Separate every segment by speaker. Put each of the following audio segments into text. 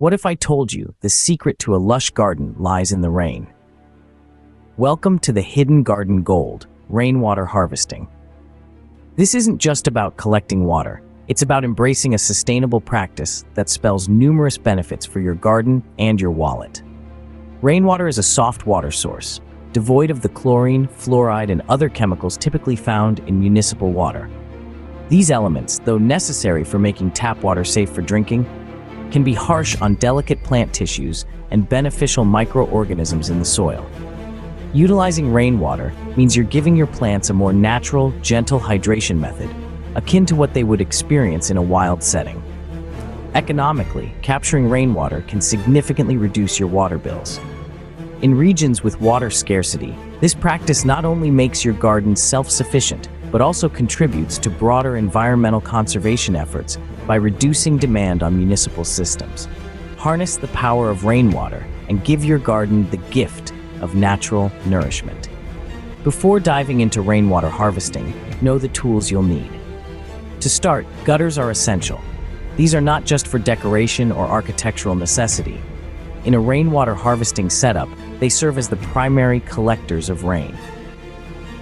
Speaker 1: What if I told you the secret to a lush garden lies in the rain? Welcome to the hidden garden gold, rainwater harvesting. This isn't just about collecting water. It's about embracing a sustainable practice that spells numerous benefits for your garden and your wallet. Rainwater is a soft water source, devoid of the chlorine, fluoride, and other chemicals typically found in municipal water. These elements, though necessary for making tap water safe for drinking, can be harsh on delicate plant tissues and beneficial microorganisms in the soil. Utilizing rainwater means you're giving your plants a more natural, gentle hydration method, akin to what they would experience in a wild setting. Economically, capturing rainwater can significantly reduce your water bills. In regions with water scarcity, this practice not only makes your garden self-sufficient, but also contributes to broader environmental conservation efforts by reducing demand on municipal systems. Harness the power of rainwater and give your garden the gift of natural nourishment. Before diving into rainwater harvesting, know the tools you'll need. To start, gutters are essential. These are not just for decoration or architectural necessity. In a rainwater harvesting setup, they serve as the primary collectors of rain.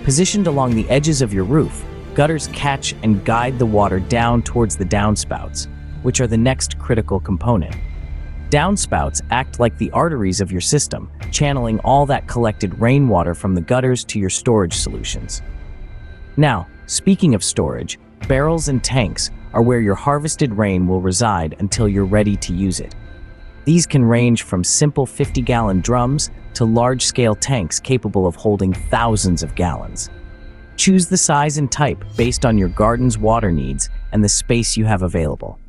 Speaker 1: Positioned along the edges of your roof, gutters catch and guide the water down towards the downspouts, which are the next critical component. Downspouts act like the arteries of your system, channeling all that collected rainwater from the gutters to your storage solutions. Now, speaking of storage, barrels and tanks are where your harvested rain will reside until you're ready to use it. These can range from simple 50-gallon drums to large-scale tanks capable of holding thousands of gallons. Choose the size and type based on your garden's water needs and the space you have available.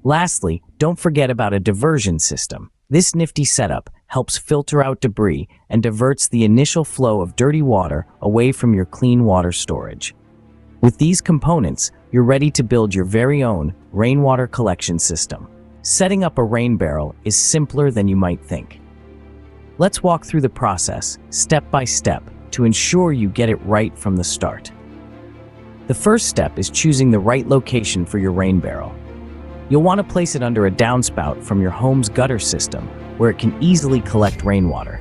Speaker 1: Lastly, don't forget about a diversion system. This nifty setup helps filter out debris and diverts the initial flow of dirty water away from your clean water storage. With these components, you're ready to build your very own rainwater collection system. Setting up a rain barrel is simpler than you might think. Let's walk through the process, step by step, to ensure you get it right from the start. The first step is choosing the right location for your rain barrel. You'll want to place it under a downspout from your home's gutter system, where it can easily collect rainwater.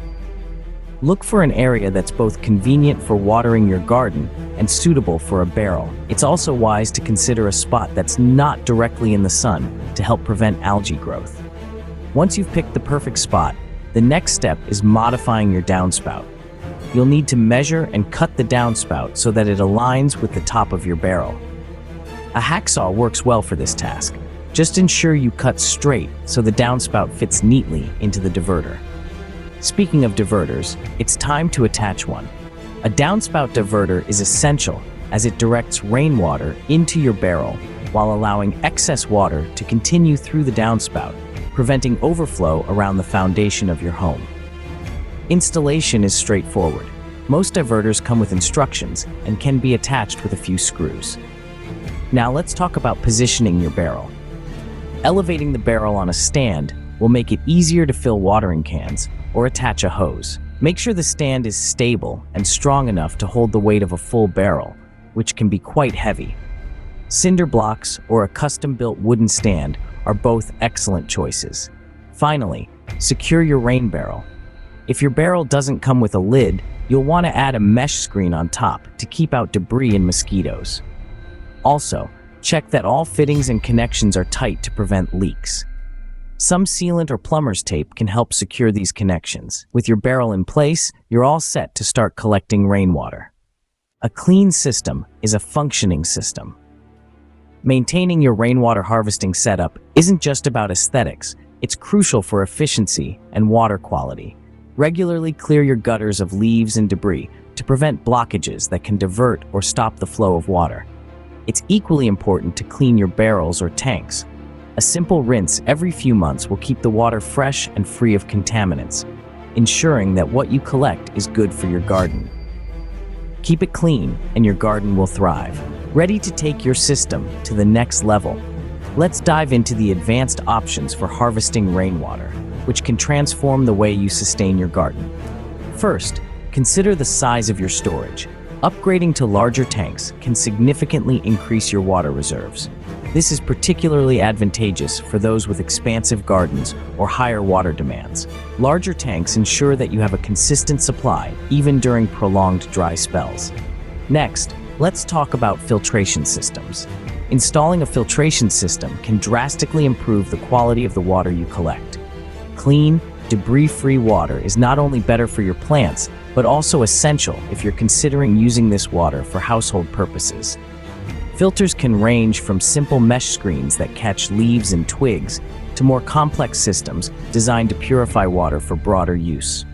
Speaker 1: Look for an area that's both convenient for watering your garden and suitable for a barrel. It's also wise to consider a spot that's not directly in the sun to help prevent algae growth. Once you've picked the perfect spot, the next step is modifying your downspout. You'll need to measure and cut the downspout so that it aligns with the top of your barrel. A hacksaw works well for this task. Just ensure you cut straight so the downspout fits neatly into the diverter. Speaking of diverters, it's time to attach one. A downspout diverter is essential as it directs rainwater into your barrel while allowing excess water to continue through the downspout, preventing overflow around the foundation of your home. Installation is straightforward. Most diverters come with instructions and can be attached with a few screws. Now let's talk about positioning your barrel. Elevating the barrel on a stand will make it easier to fill watering cans or attach a hose. Make sure the stand is stable and strong enough to hold the weight of a full barrel, which can be quite heavy. Cinder blocks or a custom-built wooden stand are both excellent choices. Finally, secure your rain barrel. If your barrel doesn't come with a lid, you'll want to add a mesh screen on top to keep out debris and mosquitoes. Also, check that all fittings and connections are tight to prevent leaks. Some sealant or plumber's tape can help secure these connections. With your barrel in place, you're all set to start collecting rainwater. A clean system is a functioning system. Maintaining your rainwater harvesting setup isn't just about aesthetics, it's crucial for efficiency and water quality. Regularly clear your gutters of leaves and debris to prevent blockages that can divert or stop the flow of water. It's equally important to clean your barrels or tanks. A simple rinse every few months will keep the water fresh and free of contaminants, ensuring that what you collect is good for your garden. Keep it clean and your garden will thrive. Ready to take your system to the next level? Let's dive into the advanced options for harvesting rainwater, which can transform the way you sustain your garden. First, consider the size of your storage. Upgrading to larger tanks can significantly increase your water reserves. This is particularly advantageous for those with expansive gardens or higher water demands. Larger tanks ensure that you have a consistent supply, even during prolonged dry spells. Next, let's talk about filtration systems. Installing a filtration system can drastically improve the quality of the water you collect. Clean, debris-free water is not only better for your plants, but also essential if you're considering using this water for household purposes. Filters can range from simple mesh screens that catch leaves and twigs to more complex systems designed to purify water for broader use.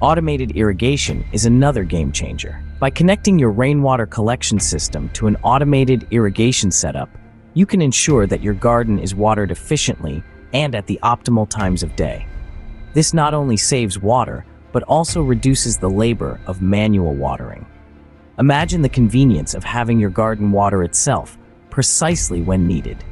Speaker 1: Automated irrigation is another game changer. By connecting your rainwater collection system to an automated irrigation setup, you can ensure that your garden is watered efficiently and at the optimal times of day. This not only saves water, but also reduces the labor of manual watering. Imagine the convenience of having your garden water itself, precisely when needed.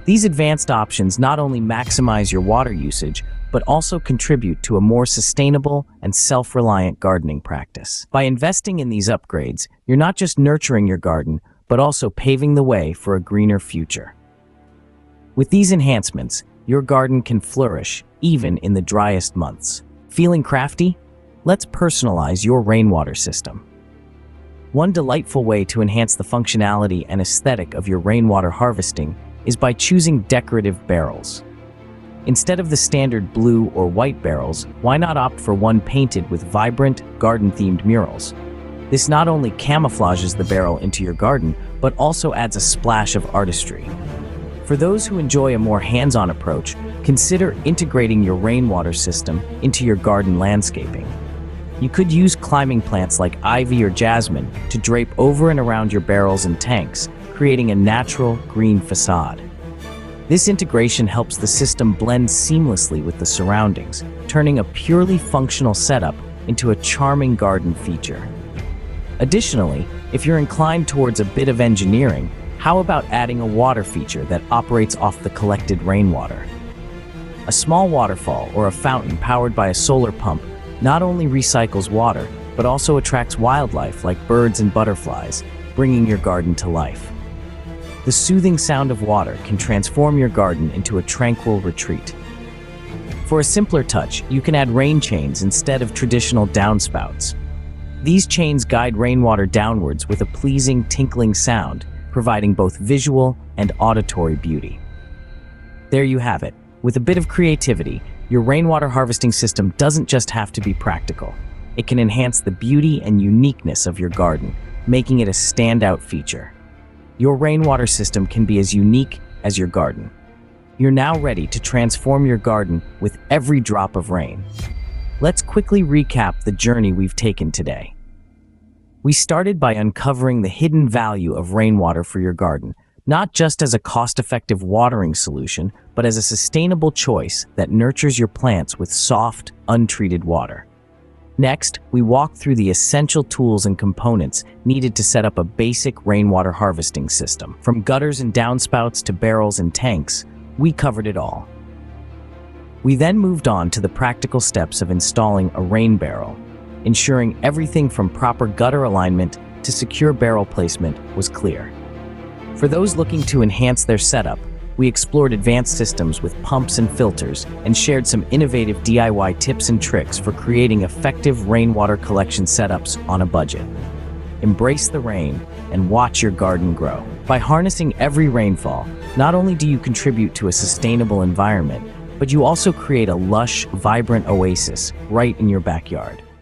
Speaker 1: These advanced options not only maximize your water usage, but also contribute to a more sustainable and self-reliant gardening practice. By investing in these upgrades, you're not just nurturing your garden, but also paving the way for a greener future. With these enhancements, your garden can flourish even in the driest months. Feeling crafty? Let's personalize your rainwater system. One delightful way to enhance the functionality and aesthetic of your rainwater harvesting is by choosing decorative barrels. Instead of the standard blue or white barrels, why not opt for one painted with vibrant, garden-themed murals? This not only camouflages the barrel into your garden, but also adds a splash of artistry. For those who enjoy a more hands-on approach, consider integrating your rainwater system into your garden landscaping. You could use climbing plants like ivy or jasmine to drape over and around your barrels and tanks, creating a natural green facade. This integration helps the system blend seamlessly with the surroundings, turning a purely functional setup into a charming garden feature. Additionally, if you're inclined towards a bit of engineering, how about adding a water feature that operates off the collected rainwater? A small waterfall or a fountain powered by a solar pump not only recycles water, but also attracts wildlife like birds and butterflies, bringing your garden to life. The soothing sound of water can transform your garden into a tranquil retreat. For a simpler touch, you can add rain chains instead of traditional downspouts. These chains guide rainwater downwards with a pleasing, tinkling sound, providing both visual and auditory beauty. There you have it. With a bit of creativity, your rainwater harvesting system doesn't just have to be practical. It can enhance the beauty and uniqueness of your garden, making it a standout feature. Your rainwater system can be as unique as your garden. You're now ready to transform your garden with every drop of rain. Let's quickly recap the journey we've taken today. We started by uncovering the hidden value of rainwater for your garden, not just as a cost-effective watering solution, but as a sustainable choice that nurtures your plants with soft, untreated water. Next, we walked through the essential tools and components needed to set up a basic rainwater harvesting system. From gutters and downspouts to barrels and tanks, we covered it all. We then moved on to the practical steps of installing a rain barrel, ensuring everything from proper gutter alignment to secure barrel placement was clear. For those looking to enhance their setup, we explored advanced systems with pumps and filters and shared some innovative DIY tips and tricks for creating effective rainwater collection setups on a budget. Embrace the rain and watch your garden grow. By harnessing every rainfall, not only do you contribute to a sustainable environment, but you also create a lush, vibrant oasis right in your backyard.